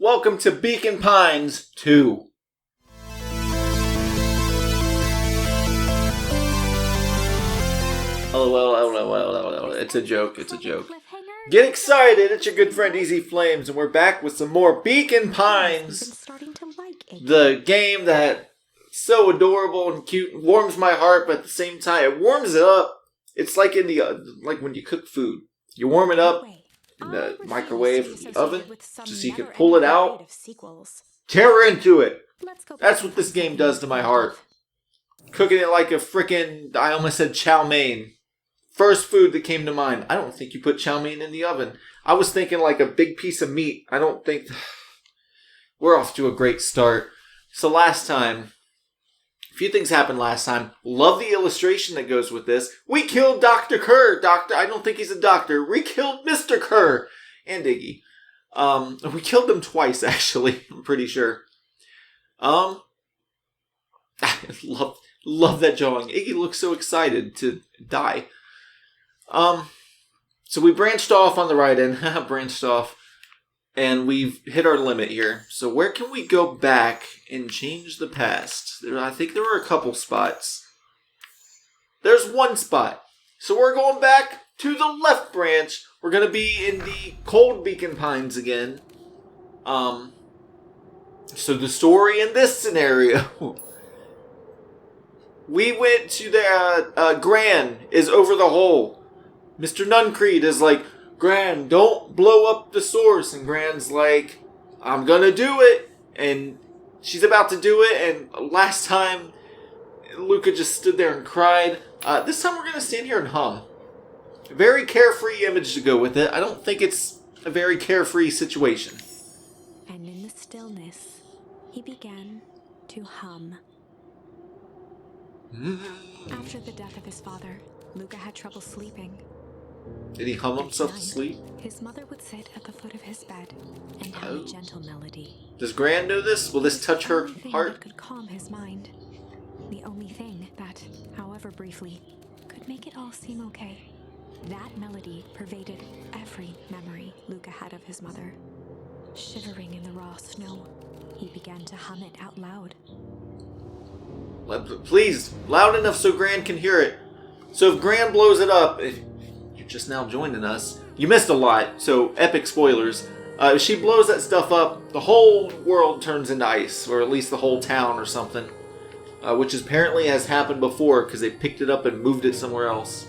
welcome to Beacon Pines 2. LOL, it's a joke, Get excited, it's your good friend Easy Flames, and we're back with some more Beacon Pines. The game that so adorable and cute, warms my heart, but at the same time, it warms it up. It's like in the like when you cook food. You warm it up in the microwave, the oven, just so you can pull it out. Tear into it. That's what this game does to my heart. Cooking it like a frickin', I almost said chow mein. First food that came to mind. I don't think you put chow mein in the oven. I was thinking like a big piece of meat. I don't think... We're off to a great start. So last time, a few things happened last time. Love the illustration that goes with this. We killed Dr. Kerr. I don't think he's a doctor. We killed Mr. Kerr. And Iggy. We killed them twice, actually. I'm pretty sure. I love that drawing. Iggy looks so excited to die. So we branched off on the right end. Branched off. And we've hit our limit here. So where can we go back and change the past? I think there were a couple spots. There's one spot. So we're going back to the left branch. We're going to be in the cold Beacon Pines again. So the story in this scenario... We went to the, Gran is over the hole. Mr. Nuncreed is like, Gran, don't blow up the source. And Gran's like, I'm gonna do it. And she's about to do it. And last time, Luka just stood there and cried. This time we're gonna stand here and hum. A very carefree image to go with it. I don't think it's a very carefree situation. And in the stillness, he began to hum. After the death of his father, Luka had trouble sleeping. Did he hum himself to sleep? His mother would sit at the foot of his bed and hum a gentle melody. Does Gran know this? Will this touch her heart? That could calm his mind. The only thing that, however briefly, could make it all seem okay. That melody pervaded every memory Luka had of his mother. Shivering in the raw snow, he began to hum it out loud. Please, loud enough so Gran can hear it. So if Gran blows it up, if you're just now joining us, you missed a lot, so epic spoilers. If she blows that stuff up, the whole world turns into ice, or at least the whole town or something. Which apparently has happened before, because they picked it up and moved it somewhere else.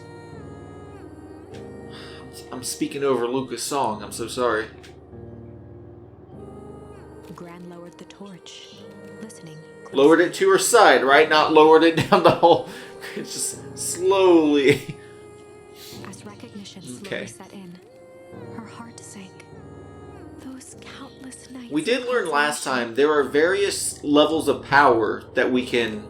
I'm speaking over Luka's song, I'm so sorry. Gran lowered the torch, listening. Lowered it to her side, right? Not lowered it down the hole. It's just slowly. As recognition slowly set in, her heart sank. Those countless nights. We did learn last time there are various levels of power that we can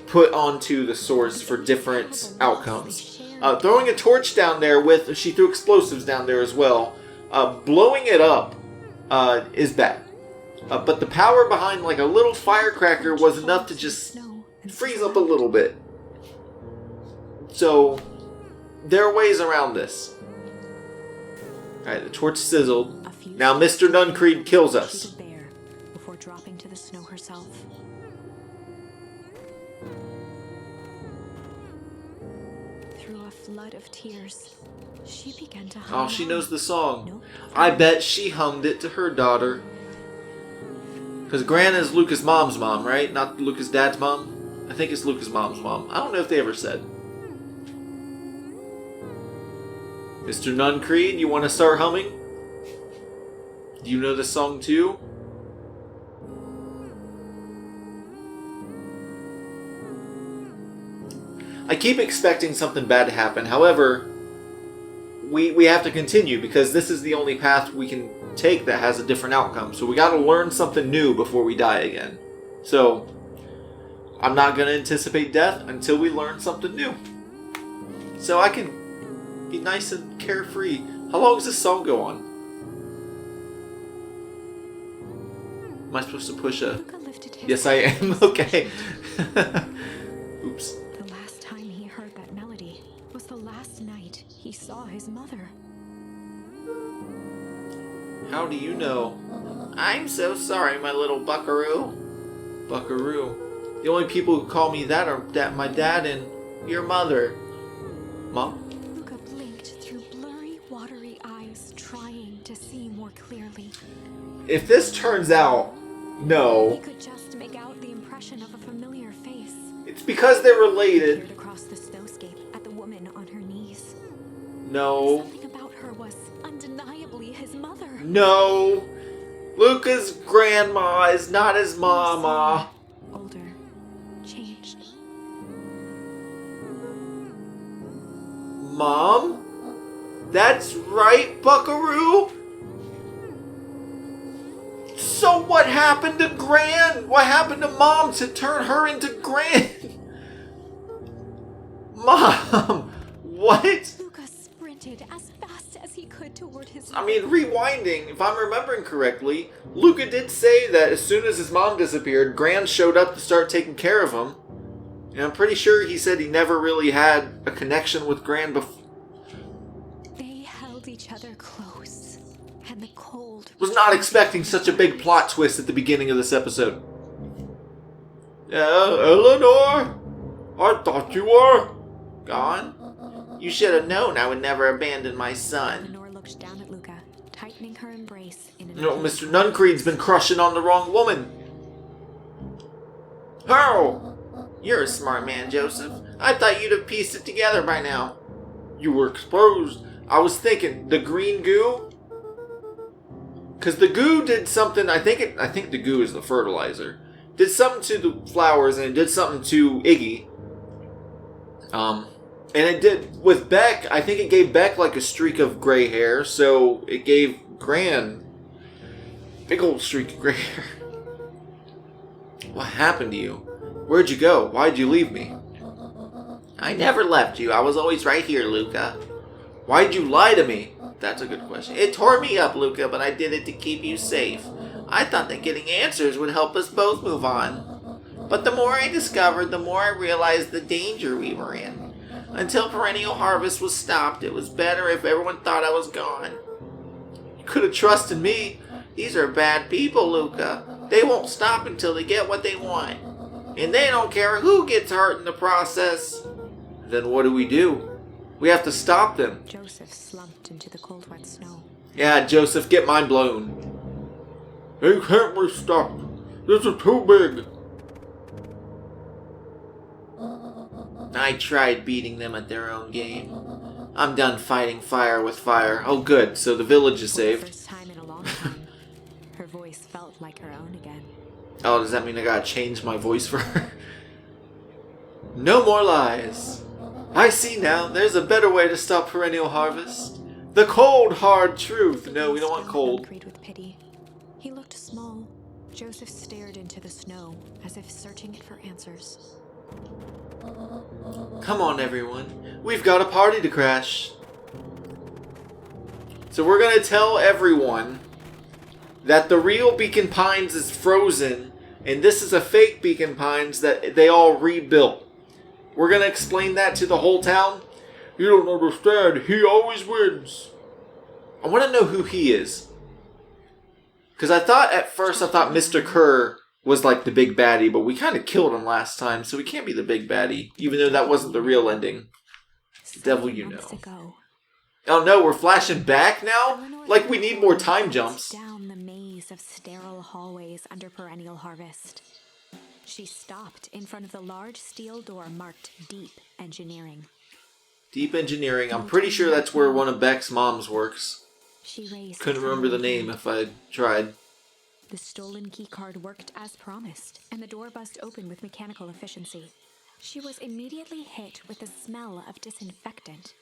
put onto the source for different outcomes. Throwing a torch down there she threw explosives down there as well. Blowing it up is bad. But the power behind like a little firecracker was enough to just freeze up a little bit. So, there are ways around this. Alright, the torch sizzled. Now Mr. Nuncreed kills us. Before dropping to the snow herself. Through a flood of tears, she began to hum. Oh, she knows the song. I bet she hummed it to her daughter. Because Gran is Luka's mom's mom, right? Not Luka's dad's mom? I think it's Luka's mom's mom. I don't know if they ever said. Mr. Nuncreed, you want to start humming? Do you know this song too? I keep expecting something bad to happen. However, we have to continue because this is the only path we can take that has a different outcome. So we got to learn something new before we die again. So I'm not going to anticipate death until we learn something new. So I can be nice and carefree. How long does this song go on? Am I supposed to push a... Yes, I am. Okay. Oops. The last time he heard that melody was the last night he saw his mother. How do you know? I'm so sorry, my little buckaroo. Buckaroo. The only people who call me that are my dad and your mother. Mom? Luka blinked through blurry, watery eyes, trying to see more clearly. If this turns out, He no. could just make out the impression of a familiar face. It's because they're related. Peered across the snowscape at the woman on her knees. No. Something about her was undeniably his mother. No. Luka's grandma is not his mama. Older, changed. Mom? That's right, Buckaroo? So what happened to Gran? What happened to Mom to turn her into Gran? Mom! What? Luka sprinted as fast as he could toward his I mean, rewinding, if I'm remembering correctly, Luka did say that as soon as his mom disappeared, Gran showed up to start taking care of him. And I'm pretty sure he said he never really had a connection with Gran before. They held each other close, and the cold Was not expecting such a big plot twist at the beginning of this episode. Eleanor? I thought you were gone. You should have known I would never abandon my son. Eleanor looked down at Luka, tightening her embrace in an You know, Mr. Nuncreed's been crushing on the wrong woman. How? You're a smart man, Joseph. I thought you'd have pieced it together by now. You were exposed. I was thinking, the green goo? Because the goo did something, I think the goo is the fertilizer. Did something to the flowers and it did something to Iggy. And it did, with Beck, I think it gave Beck like a streak of gray hair, so it gave Gran big old streak of gray hair. What happened to you? Where'd you go? Why'd you leave me? I never left you. I was always right here, Luka. Why'd you lie to me? That's a good question. It tore me up, Luka, but I did it to keep you safe. I thought that getting answers would help us both move on. But the more I discovered, the more I realized the danger we were in. Until perennial harvest was stopped, it was better if everyone thought I was gone. You could have trusted me. These are bad people, Luka. They won't stop until they get what they want. And they don't care who gets hurt in the process. Then what do? We have to stop them. Joseph slumped into the cold, wet snow. Yeah, Joseph, get mine blown. They can't be stopped. This is too big. I tried beating them at their own game. I'm done fighting fire with fire. Oh, good. So the village is For the saved. first time in a long time, her voice felt like her own again. Oh, does that mean I gotta change my voice for her? No more lies. I see now. There's a better way to stop perennial harvest. The cold, hard truth. No, we don't want cold. Agreed with pity. He looked small. Joseph stared into the snow, as if searching it for answers. Come on, everyone. We've got a party to crash. So we're gonna tell everyone that the real Beacon Pines is frozen, and this is a fake Beacon Pines that they all rebuilt. We're gonna explain that to the whole town. You don't understand. He always wins. I want to know who he is. Because at first I thought Mr. Kerr was like the big baddie, but we kind of killed him last time, so he can't be the big baddie, even though that wasn't the real ending. The devil you know. Ago, Oh no, we're flashing back now? Eleanor Like we need more time jumps. down the maze of sterile hallways under perennial harvest. She stopped in front of the large steel door marked Deep Engineering. Deep Engineering, I'm pretty sure that's where one of Beck's moms works. She raised Couldn't her remember the hand. name if I tried. The stolen keycard worked as promised, and the door buzzed open with mechanical efficiency. She was immediately hit with the smell of disinfectant.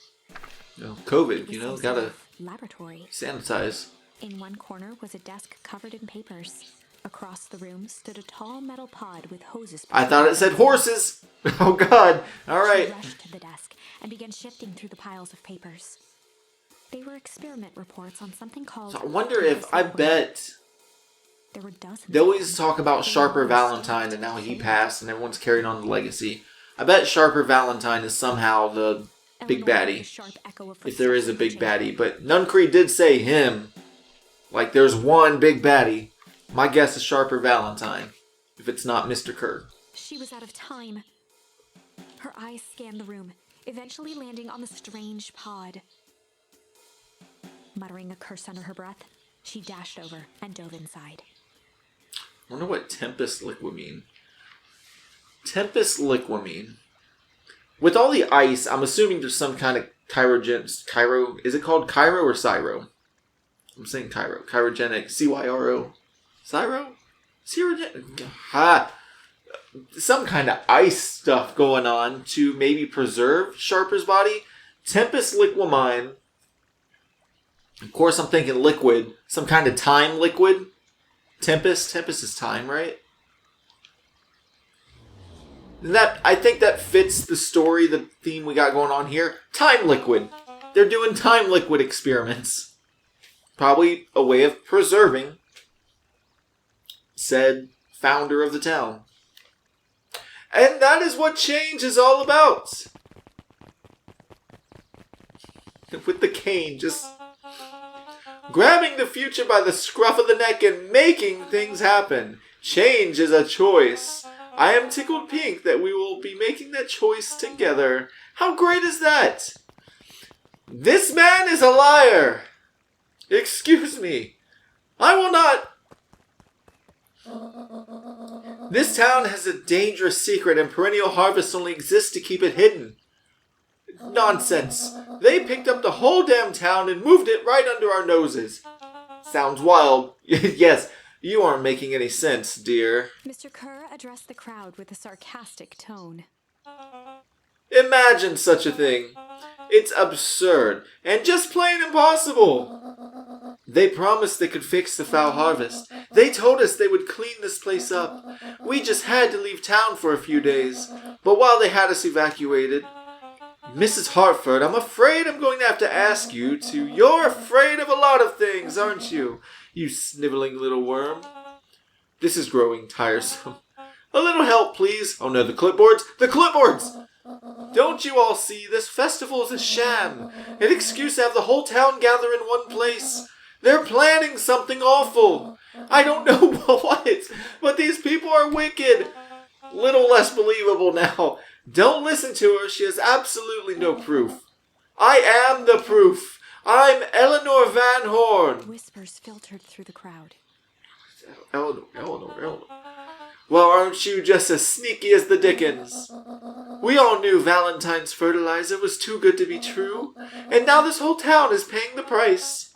COVID, It was some gotta sort of laboratory. sanitize. In one corner was a desk covered in papers. Across the room stood a tall metal pod with hoses. I thought it said horses! Oh god, She alright. rushed to the desk and began shifting through the piles of papers. They were experiment reports on something called... So I wonder if, I bet... There were dozens. They always talk about Sharper Valentine and now he passed and everyone's carrying on the legacy. I bet Sharper Valentine is somehow the big baddie. If there is a big baddie. But Nuncreed did say him. Like there's one big baddie. My guess is Sharper Valentine, if it's not Mr. Kerr. She was out of time. Her eyes scanned the room, eventually landing on the strange pod. Muttering a curse under her breath, she dashed over and dove inside. I wonder what Tempest Liquamine. Tempest Liquamine. With all the ice, I'm assuming there's some kind of Cairo. Is it called Cairo or Cyro? I'm saying Cairo. Chirogenic. C-Y-R-O. Cyro? Cyrogenic. Ha! Some kind of ice stuff going on to maybe preserve Sharper's body. Tempest Liquamine. Of course, I'm thinking liquid. Some kind of time liquid. Tempest. Tempest is time, right? And I think that fits the story, the theme we got going on here. Time liquid. They're doing time liquid experiments. Probably a way of preserving said founder of the town. And that is what change is all about. With the cane just grabbing the future by the scruff of the neck and making things happen. Change is a choice. I am tickled pink that we will be making that choice together. How great is that? This man is a liar. Excuse me. I will not. This town has a dangerous secret and perennial harvest only exists to keep it hidden. Nonsense. They picked up the whole damn town and moved it right under our noses. Sounds wild. Yes, you aren't making any sense, dear. Mr. Kerr addressed the crowd with a sarcastic tone. Imagine such a thing. It's absurd and just plain impossible. They promised they could fix the foul harvest. They told us they would clean this place up. We just had to leave town for a few days. But while they had us evacuated, Mrs. Hartford, I'm afraid I'm going to have to ask you to... You're afraid of a lot of things, aren't you? You sniveling little worm. This is growing tiresome. A little help, please. Oh no, the clipboards! The clipboards! Don't you all see? This festival is a sham. An excuse to have the whole town gather in one place. They're planning something awful. I don't know what, but these people are wicked. Little less believable now. Don't listen to her. She has absolutely no proof. I am the proof. I'm Eleanor Van Horn. Whispers filtered through the crowd. Eleanor. Well, aren't you just as sneaky as the Dickens? We all knew Valentine's fertilizer was too good to be true, and now this whole town is paying the price.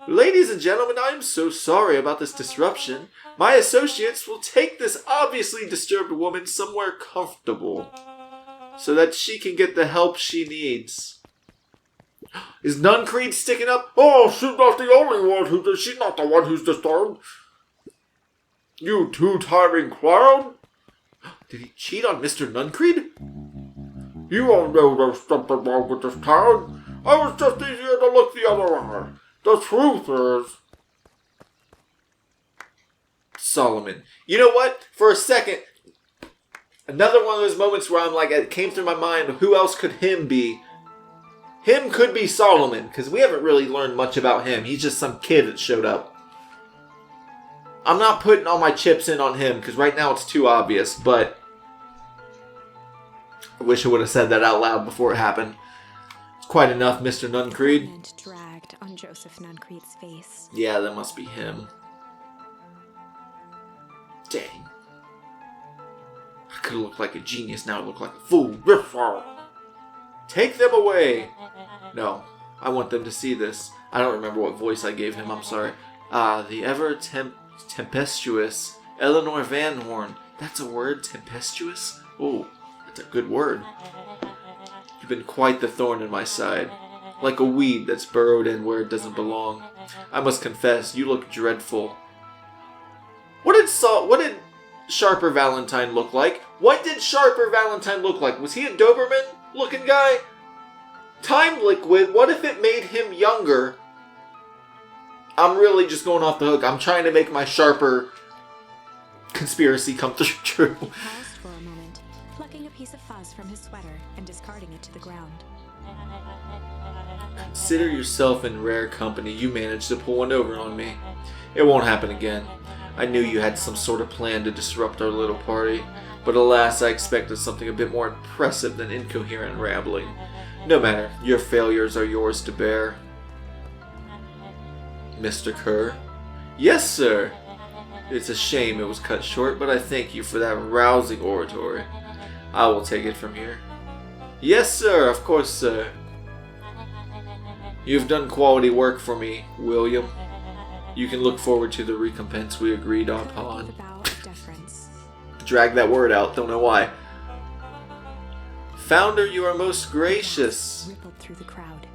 Ladies and gentlemen, I am so sorry about this disruption. My associates will take this obviously disturbed woman somewhere comfortable, so that she can get the help she needs. Is Nuncreed sticking up? Oh, she's not the only one she's not the one who's disturbed. You two-timing crowd? Did he cheat on Mr. Nuncreed? You all know there's something wrong with this town. I was just easier to look the other way. The truth is... Solomon. You know what? For a second, another one of those moments where I'm like, it came through my mind, who else could him be? Him could be Solomon, because we haven't really learned much about him. He's just some kid that showed up. I'm not putting all my chips in on him, because right now it's too obvious, but I wish I would have said that out loud before it happened. It's quite enough, Mr. Nuncreed. And dragged on Joseph Nuncreed's face. Yeah, that must be him. Dang. I could have looked like a genius, now I look like a fool. Take them away. No, I want them to see this. I don't remember what voice I gave him, I'm sorry. The tempestuous Eleanor Van Horn. That's a word, tempestuous? Oh, that's a good word. You've been quite the thorn in my side. Like a weed that's burrowed in where it doesn't belong. I must confess, you look dreadful. What did Sharper Valentine look like? What did Sharper Valentine look like? Was he a Doberman-looking guy? Time liquid, what if it made him younger? I'm really just going off the hook. I'm trying to make my Sharper conspiracy come true. He paused for a moment, plucking a piece of fuzz from his sweater and discarding it to the ground. Consider yourself in rare company. You managed to pull one over on me. It won't happen again. I knew you had some sort of plan to disrupt our little party, but alas, I expected something a bit more impressive than incoherent rambling. No matter, your failures are yours to bear. Mr. Kerr? Yes, sir! It's a shame it was cut short, but I thank you for that rousing oratory. I will take it from here. Yes, sir, of course, sir. You've done quality work for me, William. You can look forward to the recompense we agreed upon. Drag that word out, don't know why. Founder, you are most gracious. Rippled through the crowd.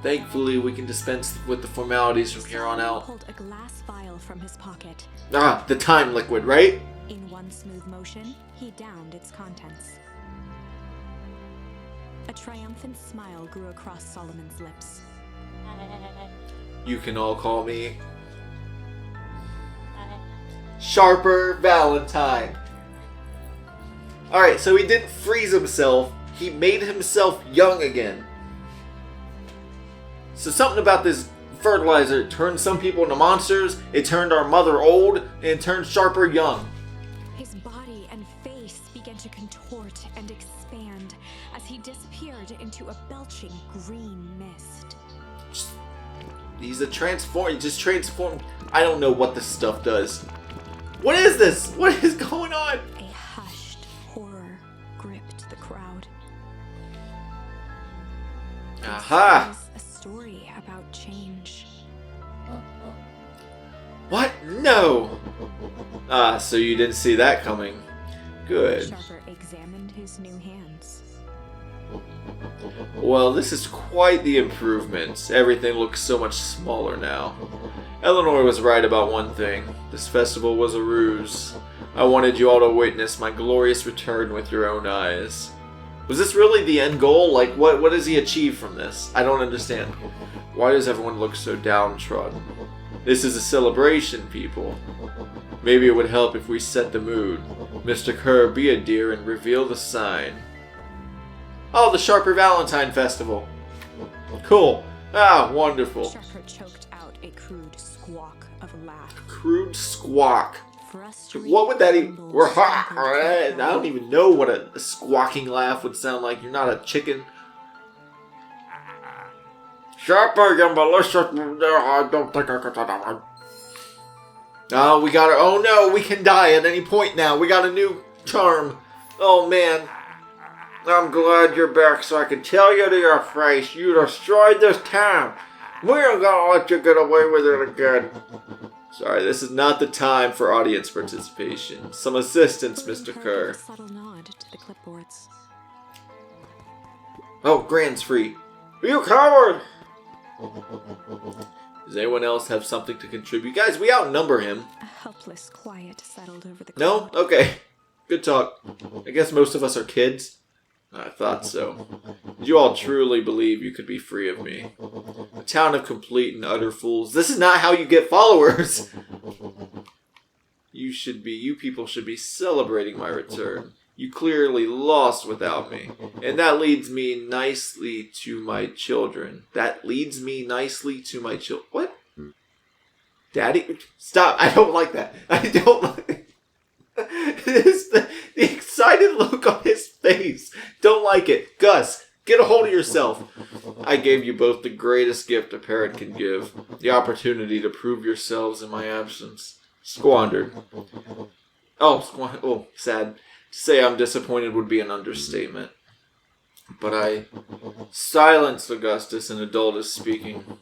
Thankfully, we can dispense with the formalities from here on out. Pulled a glass vial from his pocket. Ah, the time liquid, right? In one smooth motion, he downed its contents. A triumphant smile grew across Solomon's lips. You can all call me Sharper Valentine. Alright, so he didn't freeze himself. He made himself young again. So something about this fertilizer turned some people into monsters, it turned our mother old, and it turned Sharper young. His body and face began to contort and expand as he disappeared into a belching green mist. He's a transform. He just transformed. I don't know what this stuff does. What is this? What is going on? A hushed horror gripped the crowd. Aha! This was a story about change. What? No! Ah, so you didn't see that coming. Good. Sharper examined his new hands. Well, this is quite the improvement. Everything looks so much smaller now. Eleanor was right about one thing. This festival was a ruse. I wanted you all to witness my glorious return with your own eyes. Was this really the end goal? Like, what does he achieve from this? I don't understand. Why does everyone look so downtrodden? This is a celebration, people. Maybe it would help if we set the mood. Mr. Kerr, be a dear and reveal the sign. Oh, the Sharper Valentine Festival. Cool. Ah, wonderful. Sharper choked out a crude squawk of a laugh. Crude squawk. Frustrated What would that even... grumbles I don't even know what a squawking laugh would sound like. You're not a chicken. Sharper, you malicious... I don't think I could do that one. Oh, we got it. Oh no, we can die at any point now. We got a new charm. Oh man. I'm glad you're back so I can tell you to your face you destroyed this town. We ain't gonna let you get away with it again. Sorry, this is not the time for audience participation. Some assistance, Mr. Kerr. A subtle nod to the clipboards. Oh, Grand's free. You coward! Does anyone else have something to contribute? Guys, we outnumber him. A helpless quiet settled over the No? crowd. Okay. Good talk. I guess most of us are kids. I thought so. Did you all truly believe you could be free of me? A town of complete and utter fools. This is not how you get followers! You people should be celebrating my return. You clearly lost without me. And that leads me nicely to my children. What? Daddy? Stop. I don't like that. I don't like it. The excited look on his face. Don't like it. Gus, get a hold of yourself. I gave you both the greatest gift a parent can give. The opportunity to prove yourselves in my absence. Squandered. Oh, sad. To say I'm disappointed would be an understatement. But I silenced Augustus and Adultus speaking.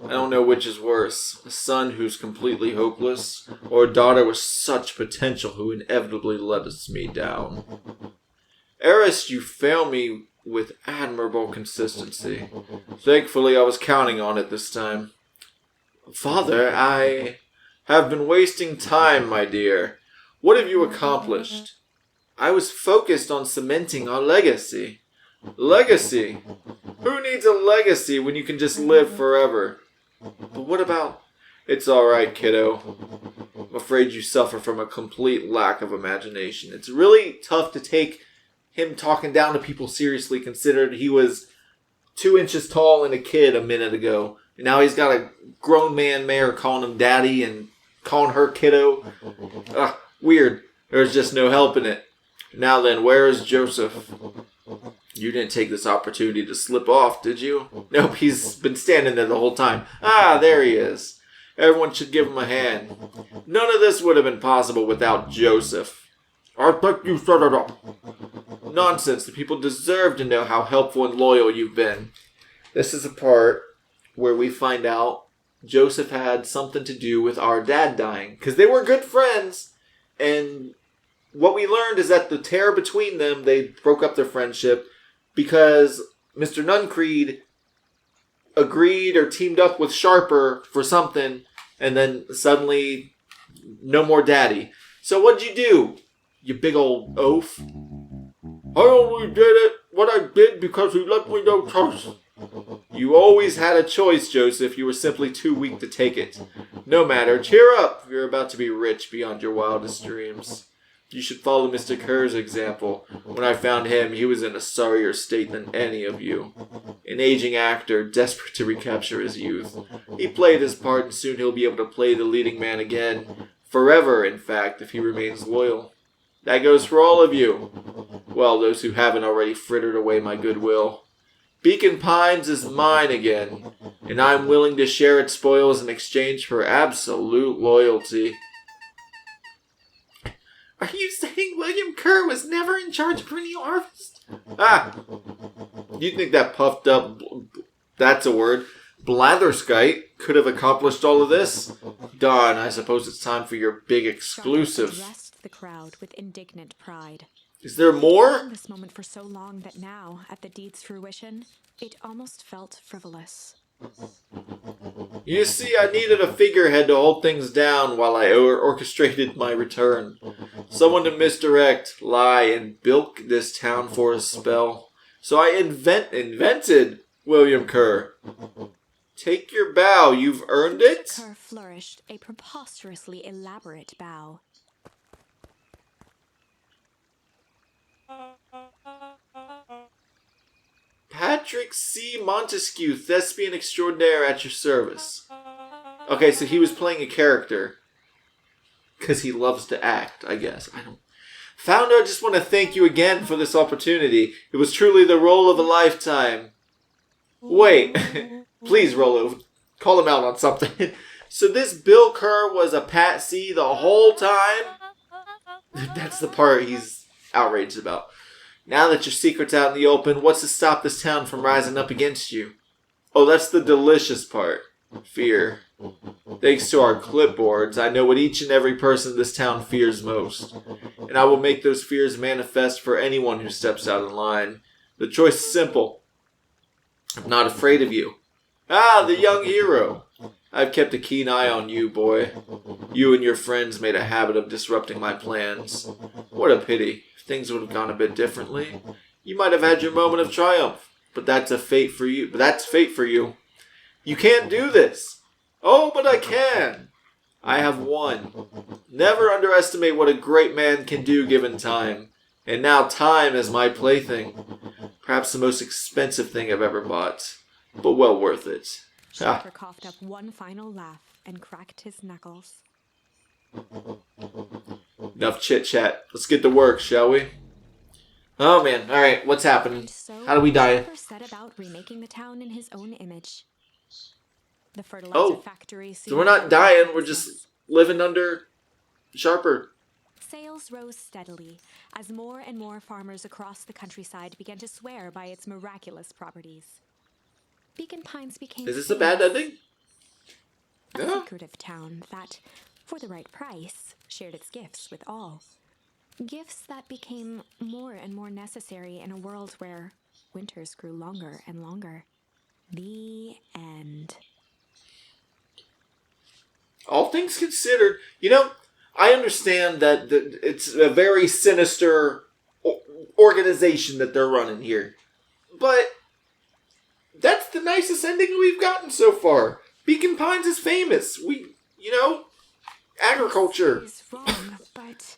I don't know which is worse, a son who's completely hopeless, or a daughter with such potential who inevitably lets me down. Eris, you fail me with admirable consistency. Thankfully, I was counting on it this time. Father, I have been wasting time, my dear. What have you accomplished? I was focused on cementing our legacy. Legacy? Who needs a legacy when you can just live forever? But what about... It's alright, kiddo. I'm afraid you suffer from a complete lack of imagination. It's really tough to take him talking down to people seriously, considering he was 2 inches tall and a kid a minute ago. And now he's got a grown man mayor calling him daddy and calling her kiddo. Ugh, weird. There's just no helping it. Now then, where is Joseph? You didn't take this opportunity to slip off, did you? Nope, he's been standing there the whole time. Ah, there he is. Everyone should give him a hand. None of this would have been possible without Joseph. I think you set it up. Nonsense. The people deserve to know how helpful and loyal you've been. This is the part where we find out Joseph had something to do with our dad dying. Because they were good friends. And what we learned is that the tear between them, they broke up their friendship because Mr. Nuncreed agreed or teamed up with Sharper for something, and then suddenly, no more daddy. So what'd you do, you big old oaf? I only did it what I did because he left me no choice. You always had a choice, Joseph. You were simply too weak to take it. No matter. Cheer up. You're about to be rich beyond your wildest dreams. You should follow Mr. Kerr's example. When I found him, he was in a sorrier state than any of you. An aging actor, desperate to recapture his youth. He played his part, and soon he'll be able to play the leading man again. Forever, in fact, if he remains loyal. That goes for all of you. Well, those who haven't already frittered away my goodwill. Beacon Pines is mine again, and I'm willing to share its spoils in exchange for absolute loyalty. Are you saying William Kerr was never in charge of Perennial Harvest? Ah, you think that puffed up, that's a word, blatherskite could have accomplished all of this? Darn, I suppose it's time for your big exclusive. Addressed the crowd with indignant pride. Is there more? This moment for so long that now, at the deed's fruition, it almost felt frivolous. You see, I needed a figurehead to hold things down while I orchestrated my return. Someone to misdirect, lie, and bilk this town for a spell. So I invented William Kerr. Take your bow, you've earned it? Kerr flourished a preposterously elaborate bow. Patrick C. Montesquieu, thespian extraordinaire at your service. Okay, so he was playing a character. Because he loves to act, I guess. Founder, I just want to thank you again for this opportunity. It was truly the role of a lifetime. Wait. Please, Rolo, call him out on something. So this Bill Kerr was a patsy the whole time? That's the part he's outraged about. Now that your secret's out in the open, what's to stop this town from rising up against you? Oh, that's the delicious part. Fear. Thanks to our clipboards, I know what each and every person in this town fears most. And I will make those fears manifest for anyone who steps out in line. The choice is simple. I'm not afraid of you. Ah, the young hero. I've kept a keen eye on you, boy. You and your friends made a habit of disrupting my plans. What a pity. If things would have gone a bit differently, you might have had your moment of triumph. But that's fate for you. You can't do this. Oh, but I can. I have won. Never underestimate what a great man can do given time. And now time is my plaything. Perhaps the most expensive thing I've ever bought. But well worth it. Sharper coughed up one final laugh and cracked his knuckles. Enough chit-chat. Let's get to work, shall we? Oh man, alright, what's happening? How do we die? Sharper set about remaking the town in his own image. The fertilizer factory so we're not dying, we're just living under Sharper. Sales rose steadily as more and more farmers across the countryside began to swear by its miraculous properties. Beacon Pines became Is this a bad ending? a secretive town that, for the right price, shared its gifts with all. Gifts that became more and more necessary in a world where winters grew longer and longer. The end. All things considered, I understand that it's a very sinister organization that they're running here. But that's the nicest ending we've gotten so far. Beacon Pines is famous. Agriculture. This is wrong, but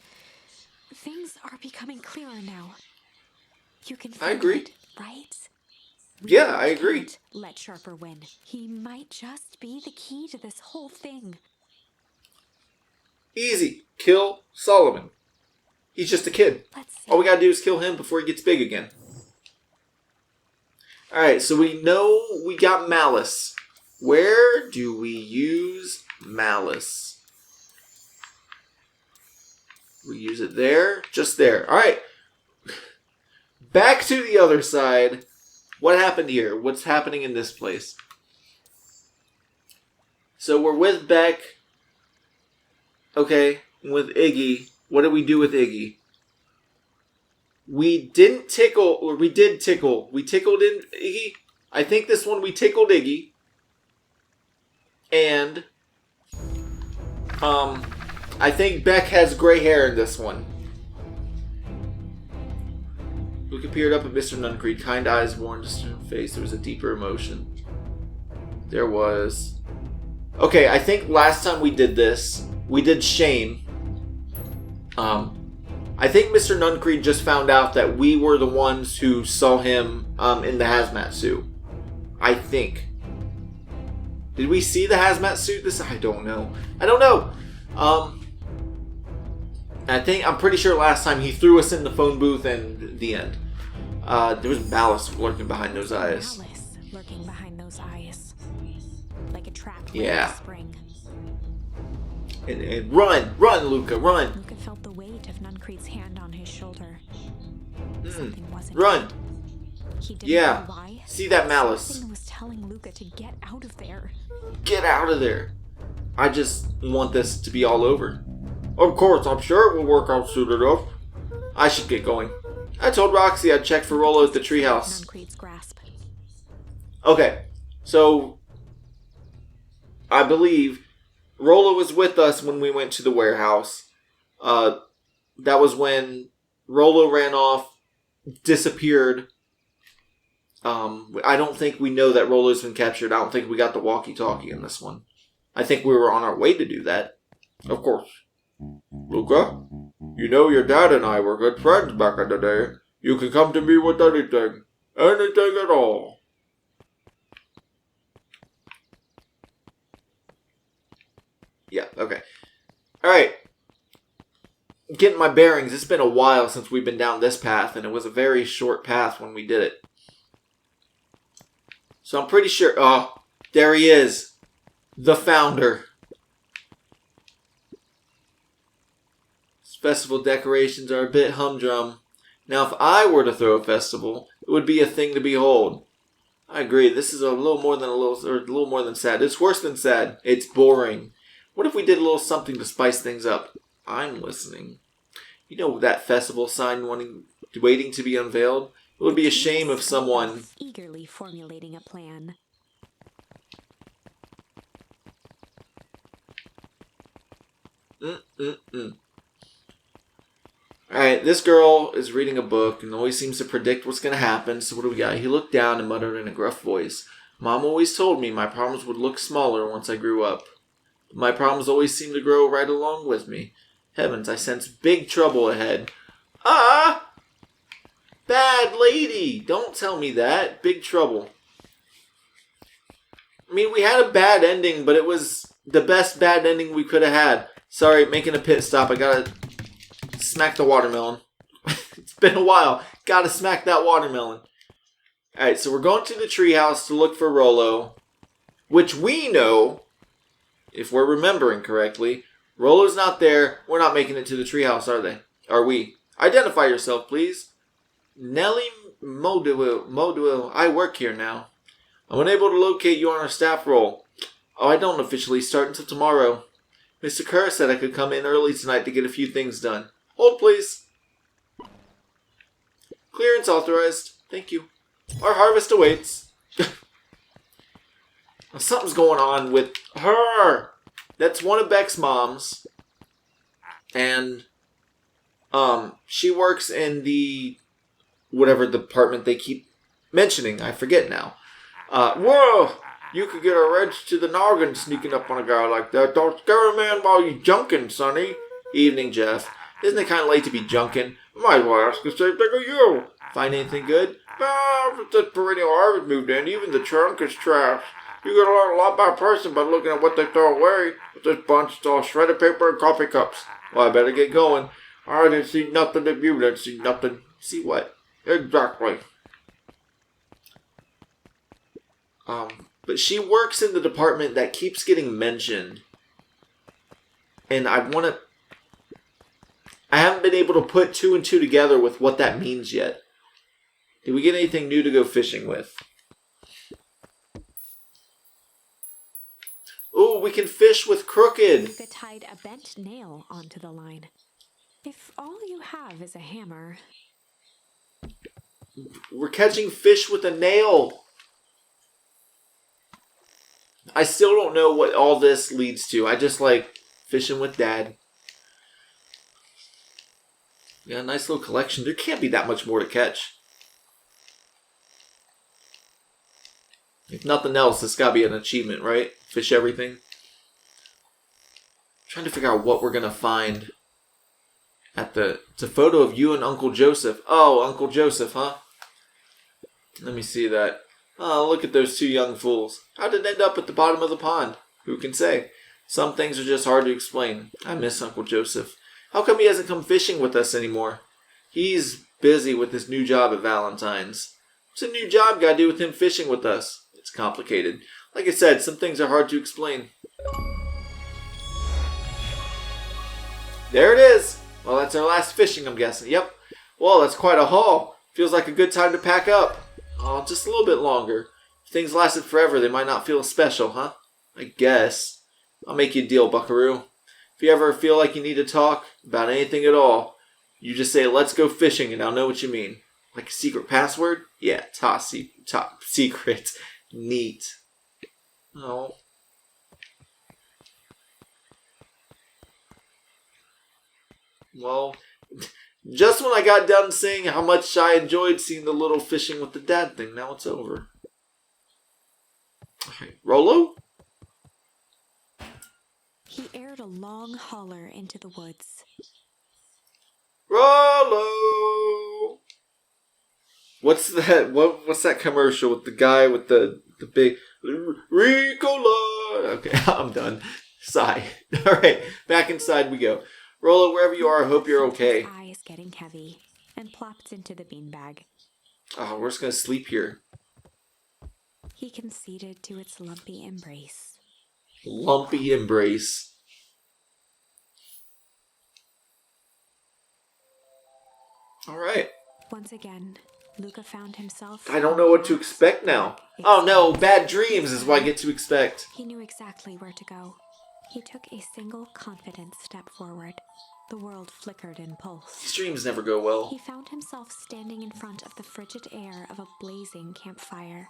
things are becoming clearer now. You can feel I agree. it, right? Yeah, I agree. Can't let Sharper win. He might just be the key to this whole thing. Easy. Kill Solomon. He's just a kid. Let's see. All we gotta do is kill him before he gets big again. Alright, so we know we got Malice. Where do we use Malice? We use it there? Just there. Alright. Back to the other side. What happened here? What's happening in this place? So we're with Beck. Okay, with Iggy. What did we do with Iggy? We didn't tickle, or we did tickle. We tickled in Iggy. I think this one we tickled Iggy. And, I think Beck has gray hair in this one. Luka peered up at Mr. Nuncreed. Kind eyes, worn, distant face. There was a deeper emotion. There was... Okay, I think last time we did this, we did Shane. I think Mr. Nuncreed just found out that we were the ones who saw him in the hazmat suit. I think. Did we see the hazmat suit this? I don't know. I don't know. I'm pretty sure last time he threw us in the phone booth and the end. There was malice lurking behind those eyes. Malice lurking behind those eyes. Like a trap. Yeah. Spring. And run, Luka, run. Luka felt the weight of Nuncreed's hand on his shoulder. Something wasn't Run. right. He didn't Yeah. know why. See that malice. Something was telling Luka to get out of there. Get out of there. I just want this to be all over. Of course, I'm sure it will work out soon enough. I should get going. I told Roxy I'd check for Rollo at the treehouse. Nuncreed's grasp. Okay, so I believe Rollo was with us when we went to the warehouse. That was when Rollo ran off, disappeared. I don't think we know that Rollo's been captured. I don't think we got the walkie-talkie in this one. I think we were on our way to do that. Of course. Luka, you know your dad and I were good friends back in the day. You can come to me with anything. Anything at all. Yeah, okay. Alright. Getting my bearings. It's been a while since we've been down this path, and it was a very short path when we did it. So I'm pretty sure... Oh, there he is. The founder. These festival decorations are a bit humdrum. Now, if I were to throw a festival, it would be a thing to behold. I agree. This is a little more than sad. It's worse than sad. It's boring. What if we did a little something to spice things up? I'm listening. You know that festival sign waiting to be unveiled? It would be a shame if someone... Eagerly formulating a plan. Alright, this girl is reading a book and always seems to predict what's going to happen. So what do we got? He looked down and muttered in a gruff voice. Mom always told me my problems would look smaller once I grew up. My problems always seem to grow right along with me. Heavens, I sense big trouble ahead. Ah! Bad lady! Don't tell me that. Big trouble. I mean, we had a bad ending, but it was the best bad ending we could have had. Sorry, making a pit stop. I gotta smack the watermelon. It's been a while. Gotta smack that watermelon. Alright, so we're going to the treehouse to look for Rollo. Which we know... If we're remembering correctly, Rollo's not there. We're not making it to the treehouse, are they? Are we? Identify yourself, please. Nellie Modwell. I work here now. I'm unable to locate you on our staff roll. Oh, I don't officially start until tomorrow. Mr. Kerr said I could come in early tonight to get a few things done. Hold, please. Clearance authorized. Thank you. Our harvest awaits. Something's going on with her. That's one of Beck's moms. And, she works in the, whatever department they keep mentioning. I forget now. Whoa! You could get a wrench to the noggin sneaking up on a guy like that. Don't scare a man while you junkin', sonny. Evening, Jeff. Isn't it kind of late to be junkin'? Might as well ask the same thing of you. Find anything good? With this perennial harvest moved in, even the trunk is trash. You can learn a lot about a person by looking at what they throw away. With this bunch, it's all shredded paper and coffee cups. Well, I better get going. I didn't see nothing if you didn't see nothing. See what? Exactly. But she works in the department that keeps getting mentioned. And I haven't been able to put two and two together with what that means yet. Did we get anything new to go fishing with? Oh, we can fish with Crooked. Luka tied a bent nail onto the line. If all you have is a hammer... We're catching fish with a nail. I still don't know what all this leads to. I just like fishing with Dad. Yeah, nice little collection. There can't be that much more to catch. If nothing else, this gotta be an achievement, right? Fish everything. I'm trying to figure out what we're gonna find at the... It's a photo of you and Uncle Joseph. Oh, Uncle Joseph, huh? Let me see that. Oh, look at those two young fools. How did it end up at the bottom of the pond? Who can say? Some things are just hard to explain. I miss Uncle Joseph. How come he hasn't come fishing with us anymore? He's busy with his new job at Valentine's. What's a new job got to do with him fishing with us? It's complicated. Like I said, some things are hard to explain. There it is. Well, that's our last fishing, I'm guessing. Yep. Well, that's quite a haul. Feels like a good time to pack up. Oh, just a little bit longer. If things lasted forever, they might not feel special, huh? I guess. I'll make you a deal, Buckaroo. If you ever feel like you need to talk about anything at all, you just say, let's go fishing, and I'll know what you mean. Like a secret password? Yeah, top secret. Neat. Oh. Well... Just when I got done saying how much I enjoyed seeing the little fishing with the dad thing, now it's over. Alright, Rolo? He aired a long holler into the woods. Rolo! What's that? What's that commercial with the guy with the big Ricola? Okay, I'm done. Sigh. Alright, back inside we go. Rolo, wherever you are, I hope you're okay. His eyes getting heavy and plopped into the beanbag. Oh, we're just gonna sleep here. He conceded to its lumpy embrace. Lumpy embrace. Alright. Once again, Luka found himself... I don't know what to expect now. Oh no, bad dreams is what I get to expect. He knew exactly where to go. He took a single confident step forward. The world flickered in pulse. These dreams never go well. He found himself standing in front of the frigid air of a blazing campfire.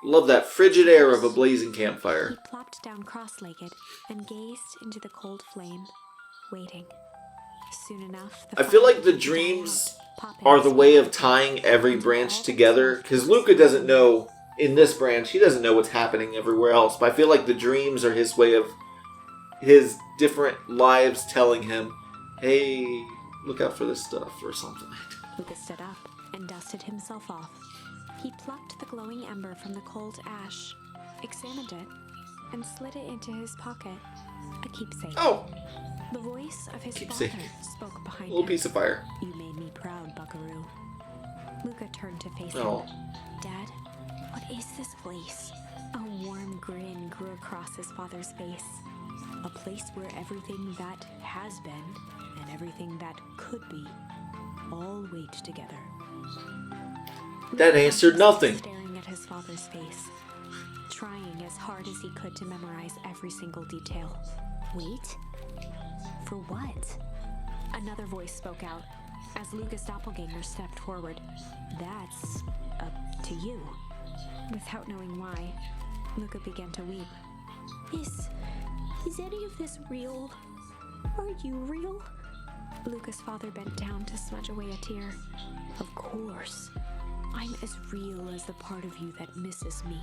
Love that frigid air of a blazing campfire. He plopped down cross-legged and gazed into the cold flame, waiting. Soon enough, I feel like the dreams are the way of tying every branch together. Because Luka doesn't know... In this branch, he doesn't know what's happening everywhere else. But I feel like the dreams are his way of his different lives telling him, hey, look out for this stuff or something. Luka stood up and dusted himself off. He plucked the glowing ember from the cold ash, examined it, and slid it into his pocket. A keepsake. Oh! The voice of his Keepsake. father spoke behind him. A little piece of fire. You made me proud, Buckaroo. Luka turned to face Oh. him. Dad, what is this place? A warm grin grew across his father's face. A place where everything that has been and everything that could be all wait together. That answered nothing. Staring at his father's face, trying as hard as he could to memorize every single detail. Wait? For what? Another voice spoke out as Luka's doppelganger stepped forward. That's up to you. Without knowing why, Luka began to weep. Is any of this real? Are you real? Luka's father bent down to smudge away a tear. Of course. I'm as real as the part of you that misses me.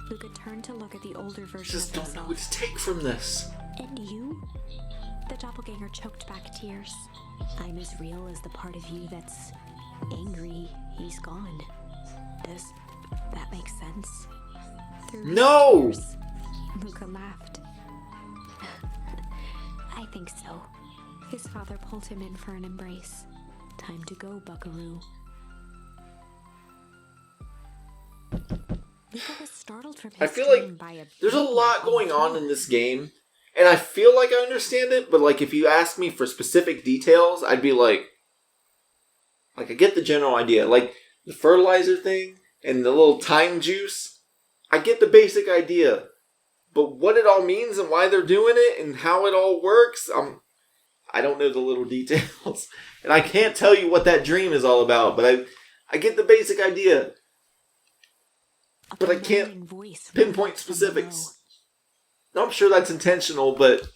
Luka turned to look at the older version Just of don't himself. know what to take from this. And you? The doppelganger choked back tears. I'm as real as the part of you that's angry he's gone. Does that make sense? Through his No! tears, Luka laughed. I think so. His father pulled him in for an embrace. Time to go, buckaroo. Luka was startled from his I feel like dream by a there's a big lot knock going the on door. in this game, and I feel like I understand it, but like if you ask me for specific details, I'd be like I get the general idea. Like the fertilizer thing and the little time juice, I get the basic idea. But what it all means and why they're doing it and how it all works, I don't know the little details. And I can't tell you what that dream is all about, but I get the basic idea. But I can't pinpoint specifics. I'm sure that's intentional, but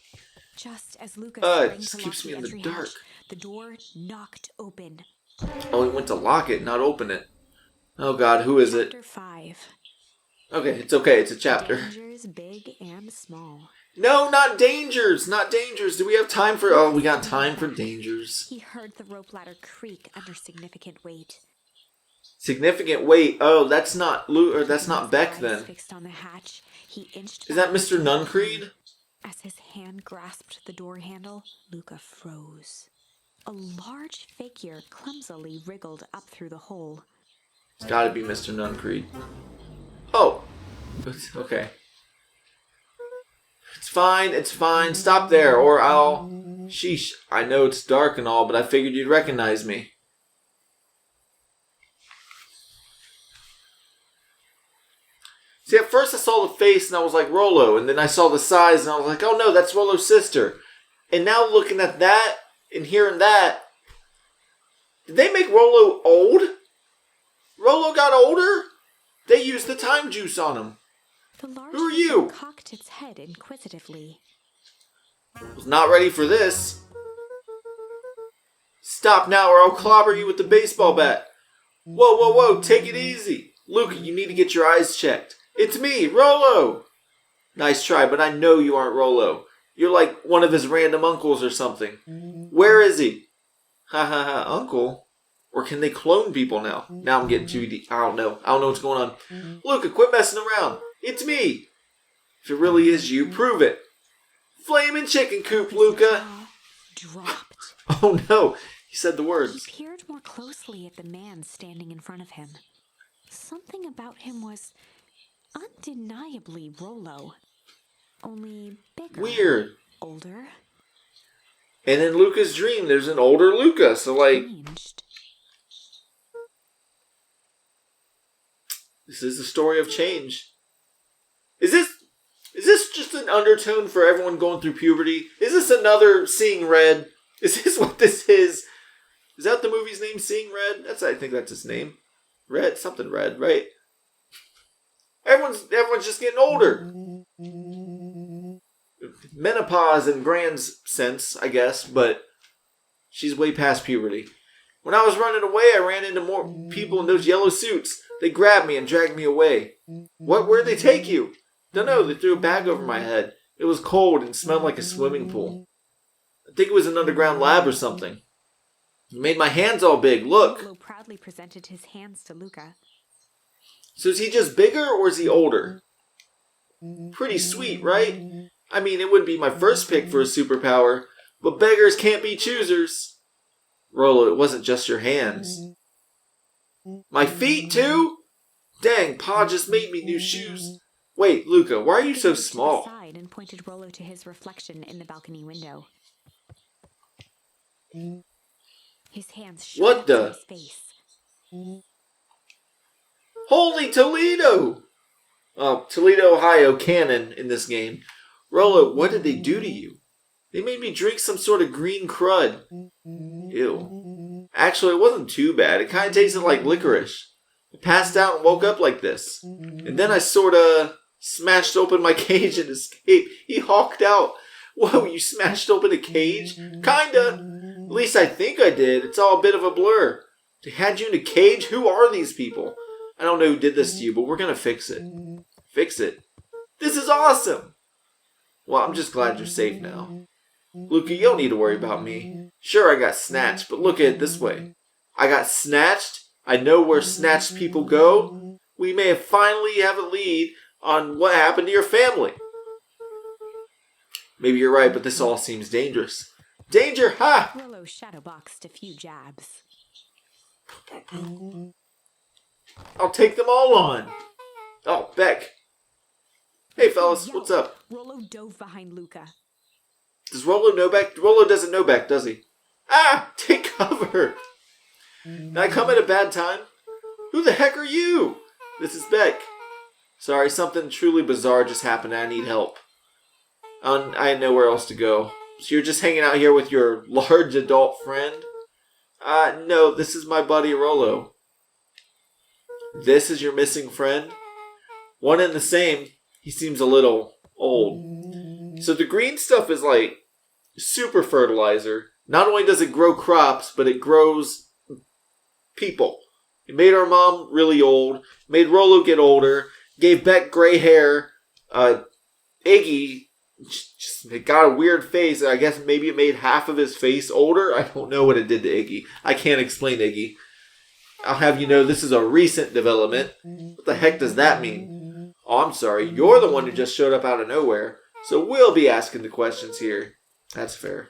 Just as Luka it sprang just to keeps lock me the in the entry dark. hatch, the door knocked open. Oh, he went to lock it, not open it. Oh God, who is it? Chapter 5. Okay, it's okay, it's a chapter. Dangers big and small. No, not dangers, not dangers. Do we have time for... Oh, we got time for dangers. He heard the rope ladder creak under significant weight. Significant weight. Oh, that's not that's not Beck His eyes then. fixed on the hatch, he inched Is that back Mr. Nuncreed? As his hand grasped the door handle, Luka froze. A large figure clumsily wriggled up through the hole. It's gotta be Mr. Nuncreed. Oh. Okay. It's fine, it's fine. Stop there, or I'll... Sheesh, I know it's dark and all, but I figured you'd recognize me. See, at first I saw the face and I was like, Rollo. And then I saw the size and I was like, oh no, that's Rollo's sister. And now looking at that and hearing that, did they make Rollo old? Rollo got older? They used the time juice on him. The large Who are figure you? cocked its head inquisitively. Was not ready for this. Stop now or I'll clobber you with the baseball bat. Whoa, whoa, whoa, take it easy. Luka, you need to get your eyes checked. It's me, Rollo. Nice try, but I know you aren't Rollo. You're like one of his random uncles or something. Where is he? Ha ha ha, uncle? Or can they clone people now? Now I'm getting too deep. I don't know what's going on. Luka, quit messing around. It's me. If it really is you, prove it. Flamin' chicken coop, Luka. Dropped. Oh no, he said the He words. peered more closely at the man standing in front of him. Something about him was undeniably Rollo. Only bigger. Weird. Older. And in Luka's dream, there's an older Luka. So like, Changed. this is the story of change. Is this just an undertone for everyone going through puberty? Is this another Seeing Red? Is this what this is? Is that the movie's name, Seeing Red? I think that's its name. Red, something red, right? Everyone's just getting older. Menopause in Grand's sense, I guess, but she's way past puberty. When I was running away, I ran into more people in those yellow suits. They grabbed me and dragged me away. Where'd they take you? Dunno, they threw a bag over my head. It was cold and smelled like a swimming pool. I think it was an underground lab or something. It made my hands all big, look. Rollo proudly presented his hands to Luka. So is he just bigger or is he older? Pretty sweet, right? I mean, it wouldn't be my first pick for a superpower, but beggars can't be choosers. Rollo, it wasn't just your hands. My feet, too? Dang, Pa just made me new shoes. Wait, Luka, why are you so He moved to the small? side and pointed Rollo to his reflection in the balcony window. His hands shot What up to the? his face. Holy Toledo! Toledo, Ohio canon in this game. Rollo, what did they do to you? They made me drink some sort of green crud. Ew. Actually, it wasn't too bad. It kind of tasted like licorice. I passed out and woke up like this. And then I sorta smashed open my cage and escaped. He hawked out. Whoa, you smashed open a cage? Kinda. At least I think I did. It's all a bit of a blur. They had you in a cage? Who are these people? I don't know who did this to you, but we're gonna fix it. Fix it? This is awesome! Well, I'm just glad you're safe now. Luka, you don't need to worry about me. Sure, I got snatched, but look at it this way. I got snatched. I know where snatched people go. We may finally have a lead on what happened to your family. Maybe you're right, but this all seems dangerous. Danger, ha! Rollo shadowboxed a few jabs. I'll take them all on. Oh, Beck. Hey, fellas, what's up? Rollo dove behind Luka. Does Rollo know Beck? Rollo doesn't know Beck, does he? Ah! Take cover! Did I come at a bad time? Who the heck are you? This is Beck. Sorry, something truly bizarre just happened and I need help. I had nowhere else to go. So you're just hanging out here with your large adult friend? No, this is my buddy Rollo. This is your missing friend? One and the same. He seems a little old. So the green stuff is like super fertilizer. Not only does it grow crops, but it grows people. It made our mom really old, made Rollo get older, gave Beck gray hair. Iggy it got a weird face. I guess maybe it made half of his face older. I don't know what it did to Iggy. I can't explain Iggy. I'll have you know this is a recent development. What the heck does that mean? Oh, I'm sorry. You're the one who just showed up out of nowhere. So we'll be asking the questions here. That's fair.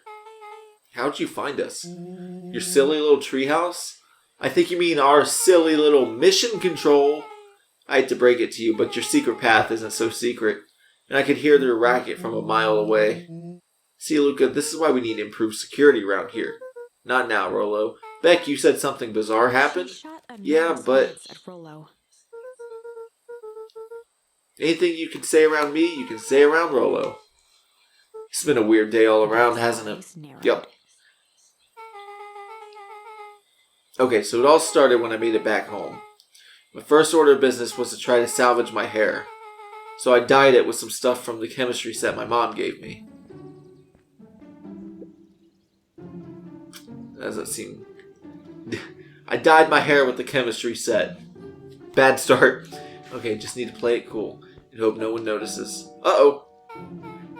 How'd you find us? Your silly little treehouse? I think you mean our silly little mission control. I hate to break it to you, but your secret path isn't so secret. And I could hear their racket from a mile away. See, Luka, this is why we need improved security around here. Not now, Rollo. Beck, you said something bizarre happened? Yeah, but... anything you can say around me, you can say around Rollo. It's been a weird day all around, hasn't it? Yep. Okay, so it all started when I made it back home. My first order of business was to try to salvage my hair. So I dyed it with some stuff from the chemistry set my mom gave me. Does that seem... I dyed my hair with the chemistry set. Bad start. Okay, just need to play it cool and hope no one notices. Uh-oh.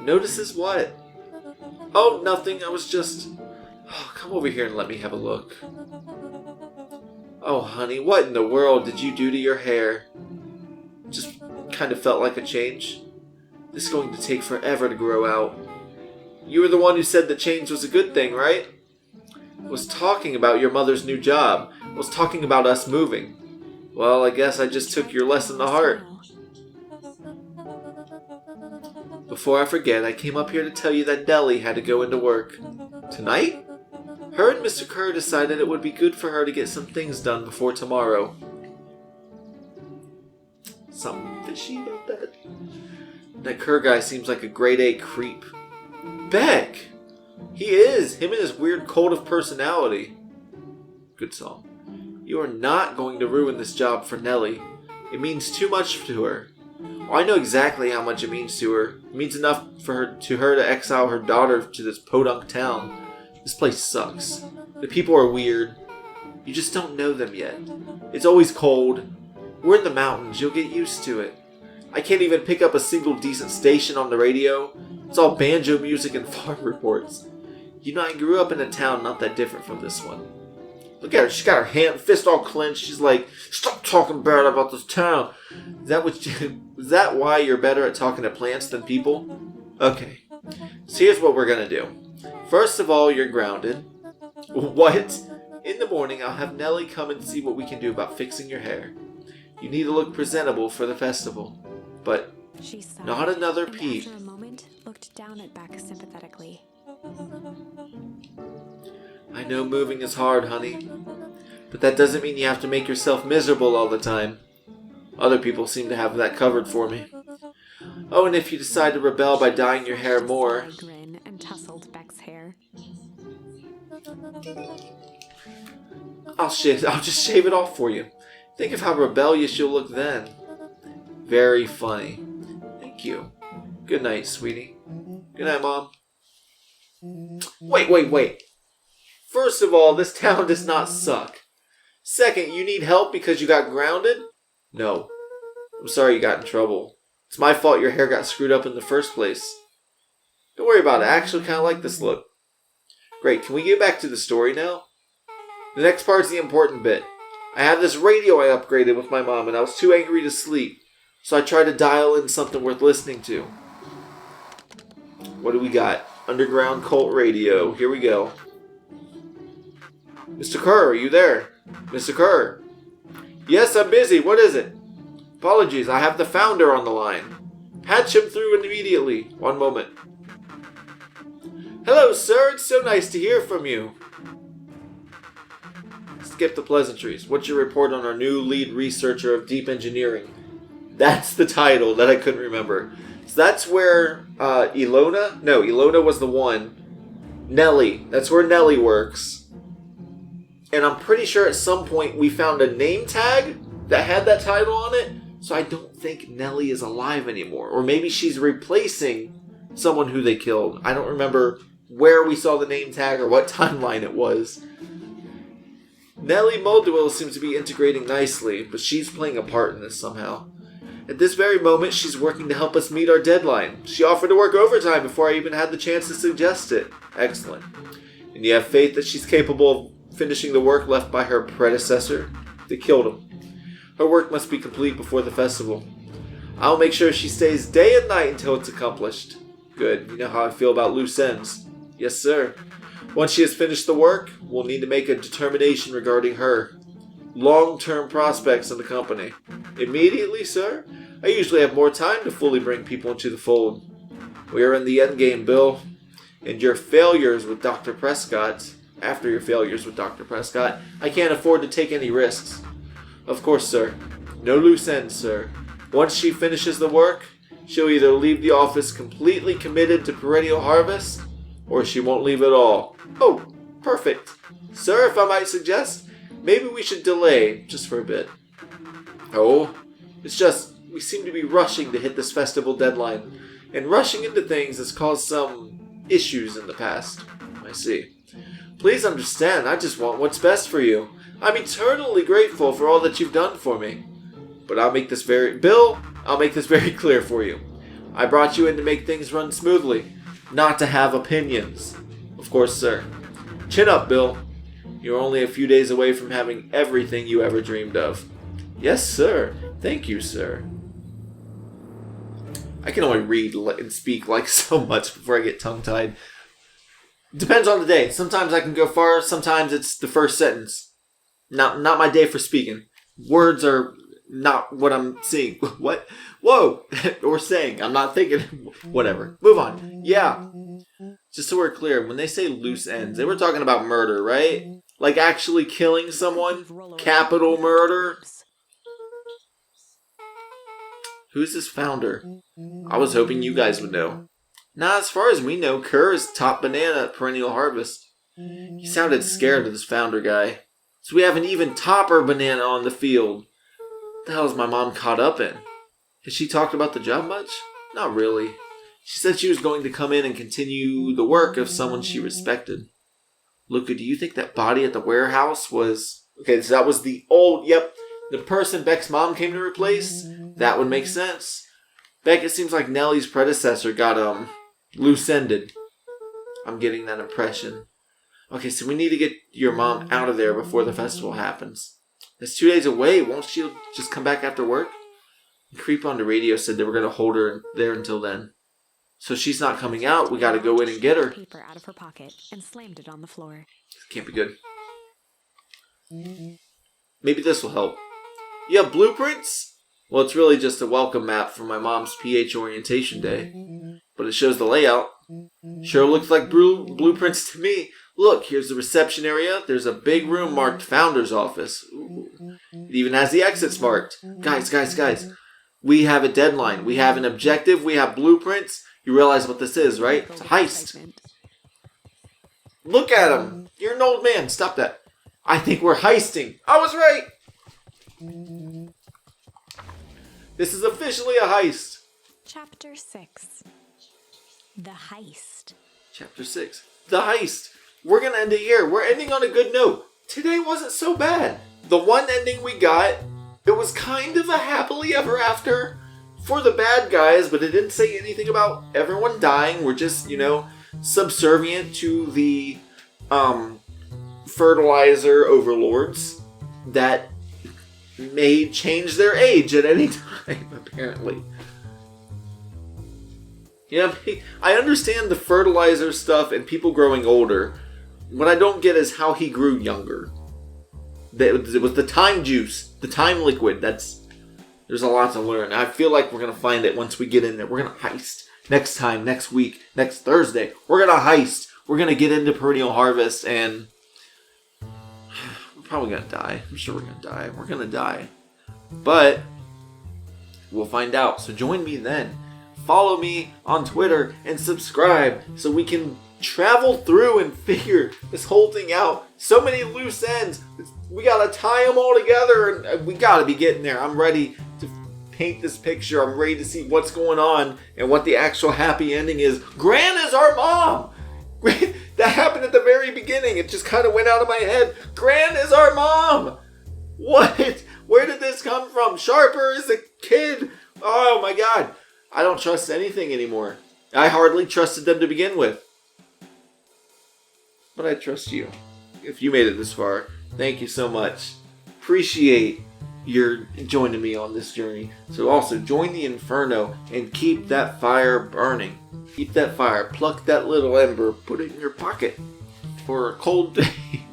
Notices what? Oh, nothing. I was just... oh, come over here and let me have a look. Oh, honey, what in the world did you do to your hair? Just kind of felt like a change. This is going to take forever to grow out. You were the one who said that change was a good thing, right? I was talking about your mother's new job. I was talking about us moving. Well, I guess I just took your lesson to heart. Before I forget, I came up here to tell you that Nellie had to go into work. Tonight? Her and Mr. Kerr decided it would be good for her to get some things done before tomorrow. Something fishy about that? That Kerr guy seems like a grade A creep. Beck! He is! Him and his weird cult of personality. Good song. You are not going to ruin this job for Nellie. It means too much to her. Oh, I know exactly how much it means to her. It means enough for her to exile her daughter to this podunk town. This place sucks. The people are weird. You just don't know them yet. It's always cold. We're in the mountains. You'll get used to it. I can't even pick up a single decent station on the radio. It's all banjo music and farm reports. You know, I grew up in a town not that different from this one. Look at her. She's got her fist all clenched. She's like, stop talking bad about this town. Is that why you're better at talking to plants than people? Okay. So here's what we're going to do. First of all, you're grounded. What? In the morning, I'll have Nellie come and see what we can do about fixing your hair. You need to look presentable for the festival. But not another peep. After a moment, looked down at Beck sympathetically. I know moving is hard, honey. But that doesn't mean you have to make yourself miserable all the time. Other people seem to have that covered for me. Oh, and if you decide to rebel by dyeing your hair more... grin and tousled Beck's hair. I'll just shave it off for you. Think of how rebellious you'll look then. Very funny. Thank you. Good night, sweetie. Good night, Mom. Wait. First of all, this town does not suck. Second, you need help because you got grounded? No. I'm sorry you got in trouble. It's my fault your hair got screwed up in the first place. Don't worry about it. I actually kind of like this look. Great. Can we get back to the story now? The next part's the important bit. I have this radio I upgraded with my mom, and I was too angry to sleep. So I tried to dial in something worth listening to. What do we got? Underground cult radio. Here we go. Mr. Kerr, are you there? Mr. Kerr? Yes, I'm busy. What is it? Apologies, I have the founder on the line. Patch him through immediately. One moment. Hello, sir. It's so nice to hear from you. Skip the pleasantries. What's your report on our new lead researcher of deep engineering? That's the title that I couldn't remember. So that's where Ilona? No, Ilona was the one. Nellie. That's where Nellie works. And I'm pretty sure at some point we found a name tag that had that title on it. So I don't think Nellie is alive anymore. Or maybe she's replacing someone who they killed. I don't remember where we saw the name tag or what timeline it was. Nellie Moldwell seems to be integrating nicely, but she's playing a part in this somehow. At this very moment, she's working to help us meet our deadline. She offered to work overtime before I even had the chance to suggest it. Excellent. And you have faith that she's capable of finishing the work left by her predecessor? They killed him. Her work must be complete before the festival. I'll make sure she stays day and night until it's accomplished. Good. You know how I feel about loose ends. Yes, sir. Once she has finished the work, we'll need to make a determination regarding her long-term prospects in the company. Immediately, sir? I usually have more time to fully bring people into the fold. We are in the endgame, Bill. And your failures with Dr. Prescott, after your failures with Dr. Prescott, I can't afford to take any risks. Of course, sir. No loose ends, sir. Once she finishes the work, she'll either leave the office completely committed to perennial harvest, or she won't leave at all. Oh, perfect. Sir, if I might suggest, maybe we should delay just for a bit. Oh, it's just, we seem to be rushing to hit this festival deadline, and rushing into things has caused some issues in the past. I see. Please understand, I just want what's best for you. I'm eternally grateful for all that you've done for me. But I'll make this very clear for you. I brought you in to make things run smoothly, not to have opinions. Of course, sir. Chin up, Bill. You're only a few days away from having everything you ever dreamed of. Yes, sir. Thank you, sir. I can only read and speak like so much before I get tongue-tied. Depends on the day. Sometimes I can go far, sometimes it's the first sentence. Not my day for speaking. Words are not what I'm seeing. What? Whoa! Or saying. I'm not thinking. Whatever. Move on. Yeah. Just so we're clear, when they say loose ends, they were talking about murder, right? Like actually killing someone? Capital murder? Who's this founder? I was hoping you guys would know. Nah, as far as we know, Kerr is top banana at Perennial Harvest. He sounded scared of this founder guy. So we have an even topper banana on the field. What the hell is my mom caught up in? Has she talked about the job much? Not really. She said she was going to come in and continue the work of someone she respected. Luka, do you think that body at the warehouse was... Okay, so that was the old... Yep, the person Beck's mom came to replace? That would make sense. Beck, it seems like Nellie's predecessor got, loose-ended. I'm getting that impression. Okay, so we need to get your mom out of there before the festival happens. It's 2 days away. Won't she just come back after work? The creep on the radio said they were going to hold her there until then. So she's not coming out. We got to go in and get her. Paper out of her pocket and slammed it on the floor. Can't be good. Maybe this will help. You have blueprints? Well, it's really just a welcome map for my mom's PH orientation day. But it shows the layout. Sure looks like blueprints to me. Look, here's the reception area. There's a big room marked Founder's Office. Ooh. It even has the exits marked. Guys. We have a deadline. We have an objective. We have blueprints. You realize what this is, right? It's a heist. Look at him. You're an old man. Stop that. I think we're heisting. I was right. This is officially a heist. Chapter 6. The Heist. Chapter 6. The Heist. We're going to end it here. We're ending on a good note. Today wasn't so bad. The one ending we got, it was kind of a happily ever after for the bad guys, but it didn't say anything about everyone dying. We're just, subservient to the fertilizer overlords that may change their age at any time, apparently. Yeah, I understand the fertilizer stuff and people growing older. What I don't get is how he grew younger. It was the time juice, the time liquid. There's a lot to learn. I feel like we're going to find it once we get in there. We're going to heist. Next time, next week, next Thursday, we're going to heist. We're going to get into Perennial Harvest, and we're probably going to die. I'm sure we're going to die. We're going to die. But we'll find out. So join me then. Follow me on Twitter and subscribe so we can travel through and figure this whole thing out. So many loose ends. We got to tie them all together, and we got to be getting there. I'm ready to paint this picture. I'm ready to see what's going on and what the actual happy ending is. Gran is our mom! That happened at the very beginning. It just kind of went out of my head. Gran is our mom! What? Where did this come from? Sharper is a kid. Oh my god. I don't trust anything anymore. I hardly trusted them to begin with. But I trust you. If you made it this far, thank you so much. Appreciate your joining me on this journey. So also, join the Inferno and keep that fire burning. Keep that fire. Pluck that little ember. Put it in your pocket for a cold day.